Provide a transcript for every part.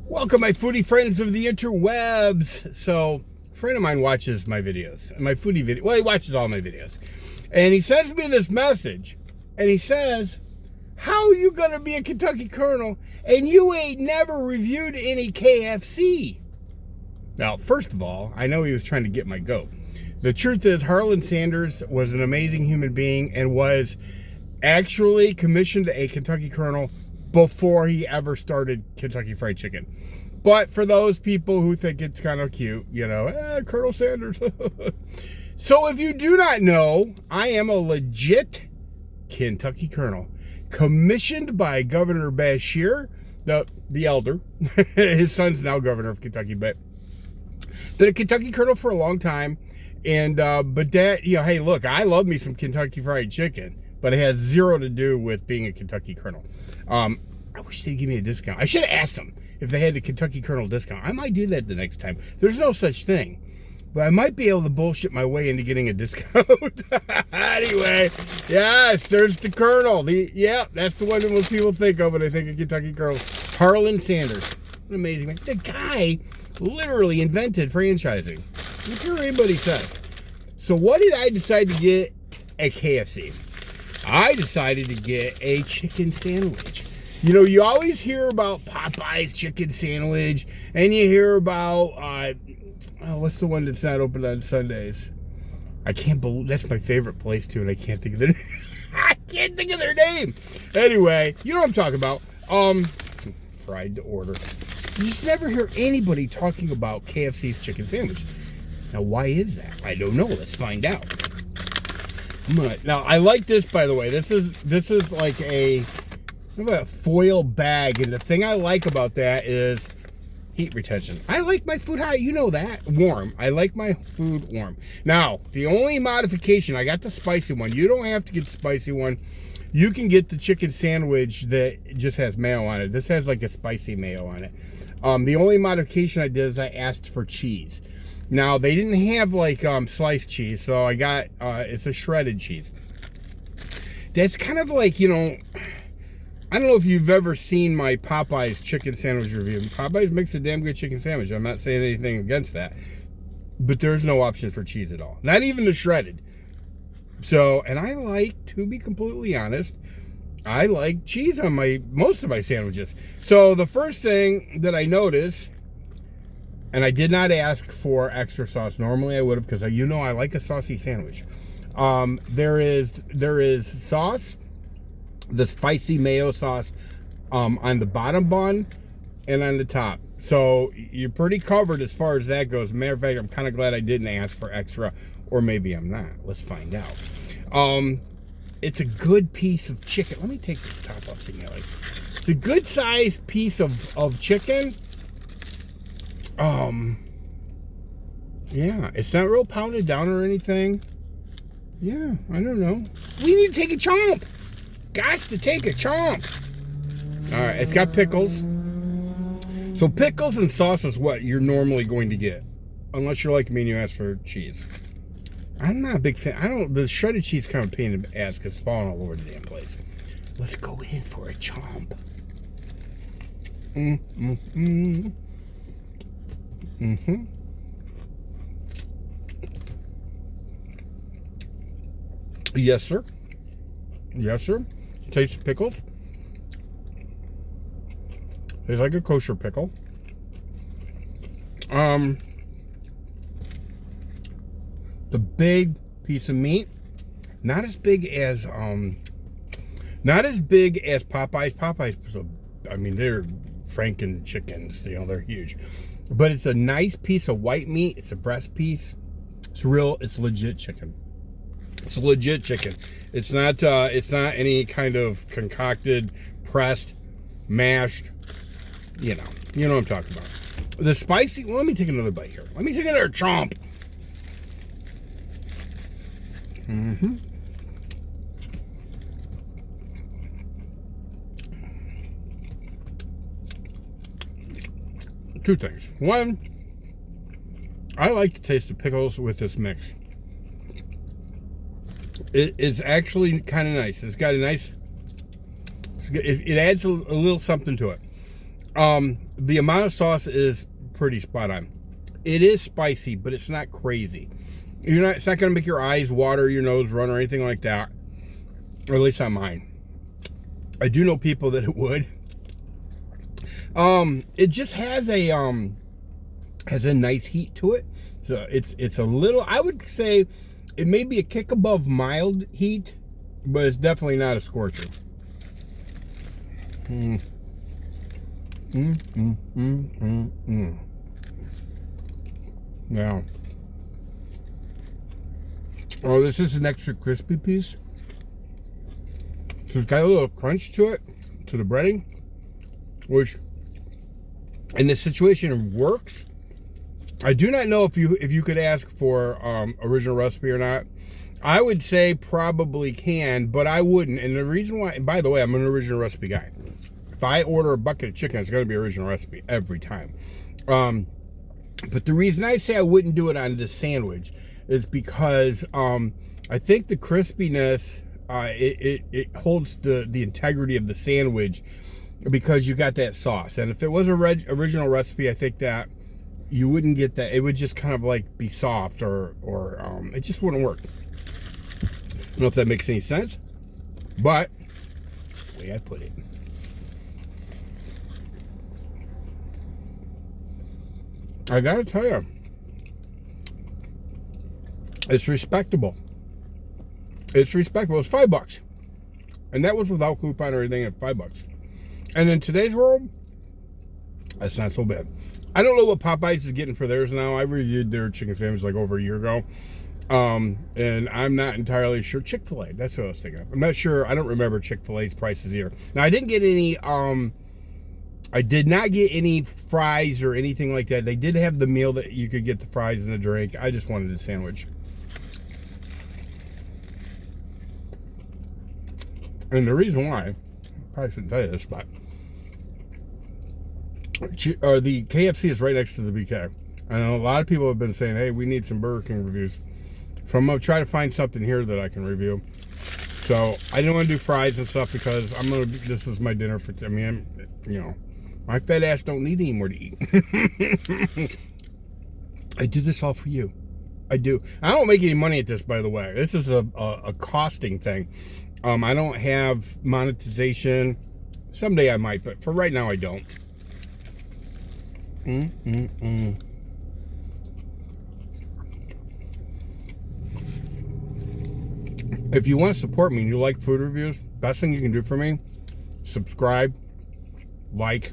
Welcome, my foodie friends of the interwebs. So, a friend of mine watches my videos, my foodie video. Well, he watches all my videos, and he sends me this message, and he says, "How are you gonna be a Kentucky Colonel and you ain't never reviewed any KFC?" Now, first of all, I know he was trying to get my goat. The truth is, Harlan Sanders was an amazing human being and was actually commissioned a Kentucky Colonel before he ever started Kentucky Fried Chicken. But for those people who think it's kind of cute, Colonel Sanders. So if you do not know, I am a legit Kentucky Colonel, commissioned by Governor Beshear, the elder. His son's now governor of Kentucky, but been a Kentucky Colonel for a long time. And but that, hey, look, I love me some Kentucky Fried Chicken, but it has zero to do with being a Kentucky Colonel. I wish they'd give me a discount. I should have asked them if they had the Kentucky Colonel discount. I might do that the next time. There's no such thing, but I might be able to bullshit my way into getting a discount. Anyway, yes, there's the Colonel. That's the one that most people think of when they think of Kentucky Colonel. Harlan Sanders. An amazing man. The guy literally invented franchising. I'm sure anybody says. So what did I decide to get at KFC? I decided to get a chicken sandwich. You always hear about Popeye's chicken sandwich, and you hear about, what's the one that's not open on Sundays? I can't believe, that's my favorite place too, and I can't think of their I can't think of their name. Anyway, you know what I'm talking about. Fried to order. You just never hear anybody talking about KFC's chicken sandwich. Now, why is that? I don't know. Let's find out. Now, I like this, by the way. This is like a foil bag, and the thing I like about that is heat retention. I like my food hot, that, warm. I like my food warm. Now, the only modification, I got the spicy one. You don't have to get the spicy one. You can get the chicken sandwich that just has mayo on it. This has like a spicy mayo on it. The only modification I did is I asked for cheese. Now, they didn't have like sliced cheese, so I got, it's a shredded cheese. That's kind of like, I don't know if you've ever seen my Popeye's chicken sandwich review. Popeye's makes a damn good chicken sandwich. I'm not saying anything against that. But there's no option for cheese at all. Not even the shredded. So, and I like, to be completely honest, I like cheese on most of my sandwiches. So the first thing that I noticed, and I did not ask for extra sauce. Normally I would have, because I like a saucy sandwich. There is sauce, the spicy mayo sauce, on the bottom bun and on the top. So you're pretty covered as far as that goes. Matter of fact, I'm kind of glad I didn't ask for extra, or maybe I'm not. Let's find out. It's a good piece of chicken. Let me take this top off so you know, it's a good sized piece of chicken. Yeah, it's not real pounded down or anything. Yeah, I don't know. We need to take a chomp. Got to take a chomp. All right, it's got pickles. So pickles and sauce is what you're normally going to get, unless you're like me and you ask for cheese. I'm not a big fan. The shredded cheese kind of a pain in the ass because it's falling all over the damn place. Let's go in for a chomp. Yes, sir. Yes, sir. Taste the pickles. It's like a kosher pickle. The big piece of meat, not as big as Popeye's. They're Franken chickens. They're huge. But it's a nice piece of white meat. It's a breast piece. It's legit chicken. It's legit chicken. It's not any kind of concocted, pressed, mashed, you know what I'm talking about. The spicy, well, let me take another bite here. Let me take another chomp. Two things. One, I like to taste the pickles with this mix. It's actually kind of nice. It's got a nice, it adds a little something to it. The amount of sauce is pretty spot on. It is spicy, but it's not crazy. It's not going to make your eyes water, your nose run, or anything like that. Or at least not mine. I do know people that it would. It just has a nice heat to it. So it's a little, I would say it may be a kick above mild heat, but it's definitely not a scorcher. Now, oh, this is an extra crispy piece. So it's got a little crunch to it, to the breading, which in this situation works. I do not know if you could ask for original recipe or not. I would say probably can, but I wouldn't. And the reason why, by the way, I'm an original recipe guy. If I order a bucket of chicken, it's going to be original recipe every time. But the reason I say I wouldn't do it on this sandwich is because I think the crispiness, it holds the integrity of the sandwich because you got that sauce. And if it was a original recipe, I think that you wouldn't get that. It would just kind of like be soft or it just wouldn't work. I don't know if that makes any sense, but the way I put it. I gotta tell you, it's respectable. It's respectable. It's $5, and that was without coupon or anything at $5. And in today's world, that's not so bad. I don't know what Popeyes is getting for theirs now. I reviewed their chicken sandwich like over a year ago, and I'm not entirely sure. Chick-fil-A, that's what I was thinking of. I'm not sure. I don't remember Chick-fil-A's prices either. Now I didn't get any. I did not get any fries or anything like that. They did have the meal that you could get the fries and the drink. I just wanted a sandwich. And the reason why, I probably shouldn't tell you this, but the KFC is right next to the BK. I know a lot of people have been saying, hey, we need some Burger King reviews. So I'm going to try to find something here that I can review. So I didn't want to do fries and stuff because this is my dinner for, my fat ass don't need any more to eat. I do this all for you. I do. I don't make any money at this, by the way. This is a costing thing. I don't have monetization. Someday I might, but for right now I don't. If you want to support me and you like food reviews, best thing you can do for me, subscribe, like,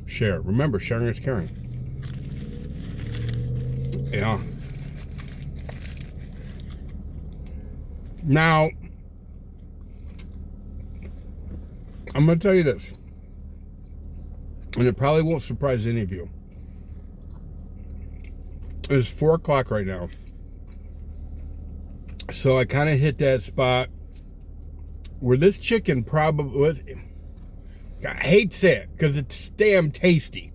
share. Remember, sharing is caring. Yeah. Now, I'm going to tell you this, and it probably won't surprise any of you. It's 4 o'clock right now. So I kind of hit that spot where this chicken probably was, I hate to say it because it's damn tasty,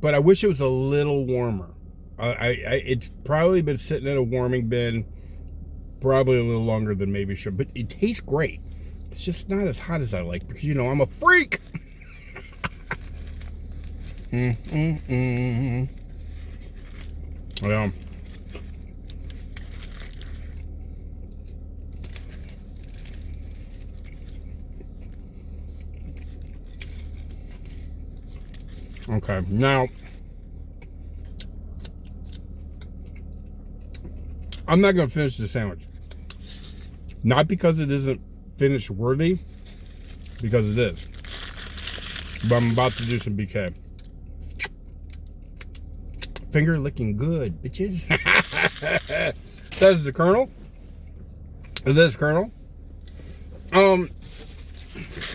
but I wish it was a little warmer. It's probably been sitting in a warming bin probably a little longer than maybe should, but it tastes great. It's just not as hot as I like because, I'm a freak. Yeah. Okay, now I'm not going to finish the sandwich. Not because it isn't finish worthy, because it is. But I'm about to do some BK. Finger licking good, bitches. Says the Colonel. This Colonel. They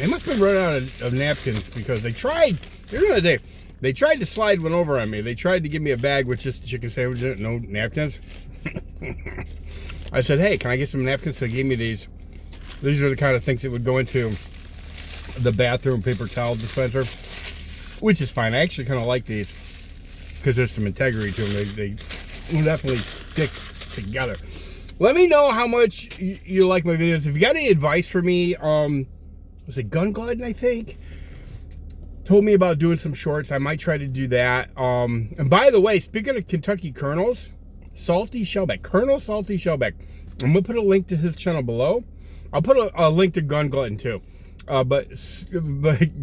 must have run out of napkins because they tried. Here's another day. They tried to slide one over on me. They tried to give me a bag with just a chicken sandwich in it, no napkins. I said, hey, can I get some napkins? So they gave me these. These are the kind of things that would go into the bathroom paper towel dispenser, which is fine. I actually kind of like these because there's some integrity to them. They definitely stick together. Let me know how much you like my videos. If you got any advice for me, was it gun glutton, I think? told me about doing some shorts. I might try to do that. And by the way, speaking of Kentucky Colonels, Salty Shellback, Colonel Salty Shellback, I'm gonna put a link to his channel below. I'll put a link to Gun Glutton too. But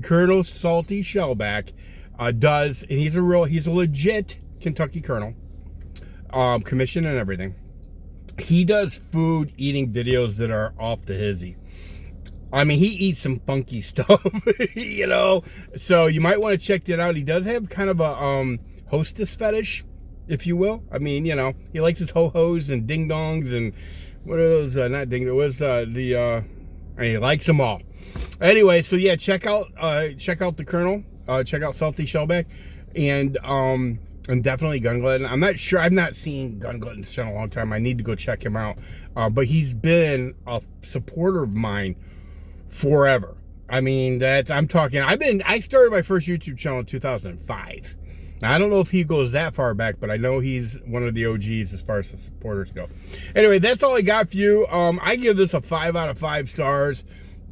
Colonel Salty Shellback does, and he's a legit Kentucky Colonel, commission and everything. He does food eating videos that are off the hizzy. I mean, he eats some funky stuff, you know. So you might want to check that out. He does have kind of a hostess fetish, if you will. I mean, you know, he likes his ho-hos and ding-dongs and what are those? Not ding. It was he likes them all. Anyway, so yeah, check out the Colonel. Check out Salty Shellback, and definitely Gun Glutton. I'm not sure. I've not seen Gun Glutton's channel in a long time. I need to go check him out. But he's been a supporter of mine forever. I mean, I started my first YouTube channel in 2005. Now, I don't know if he goes that far back, but I know he's one of the OGs as far as the supporters go. Anyway, that's all I got for you. I give this a 5 out of 5 stars.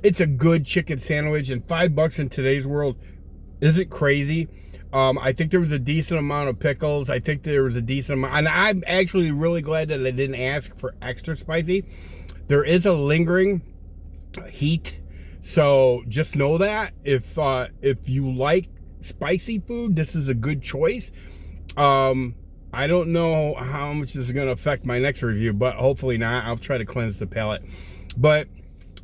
It's a good chicken sandwich, and $5 in today's world isn't crazy. I think there was a decent amount of pickles. I think there was a decent amount, and I'm actually really glad that I didn't ask for extra spicy. There is a lingering heat, so just know that if you like spicy food, this is a good choice. I don't know how much this is going to affect my next review, but hopefully not. I'll try to cleanse the palate. But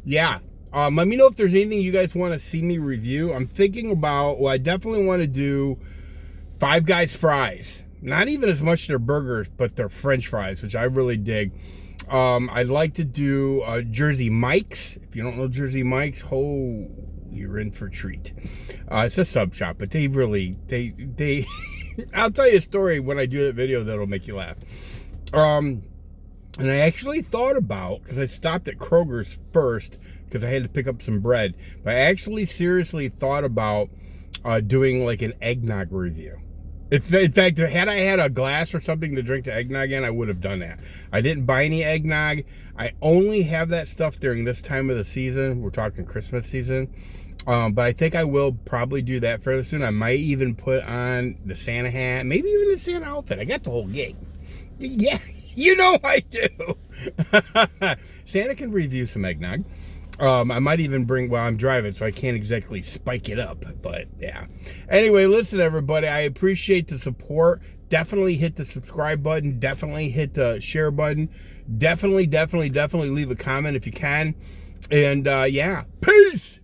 yeah, let me know if there's anything you guys want to see me review. I'm thinking about, well, I definitely want to do Five Guys fries. Not even as much their burgers, but their French fries, which I really dig. I'd like to do Jersey Mike's. If you don't know Jersey Mike's, oh, you're in for a treat. It's a sub shop, but they I'll tell you a story when I do that video that'll make you laugh. And I actually thought about, because I stopped at Kroger's first because I had to pick up some bread, but I actually seriously thought about doing like an eggnog review. In fact, had I had a glass or something to drink the eggnog in, I would have done that. I didn't buy any eggnog. I only have that stuff during this time of the season. We're talking Christmas season. But I think I will probably do that fairly soon. I might even put on the Santa hat, maybe even the Santa outfit. I got the whole gig. Yeah, you know I do. Santa can review some eggnog. I might even bring, well, I'm driving, so I can't exactly spike it up, but yeah. Anyway, listen, everybody, I appreciate the support. Definitely hit the subscribe button. Definitely hit the share button. Definitely leave a comment if you can. And yeah, peace.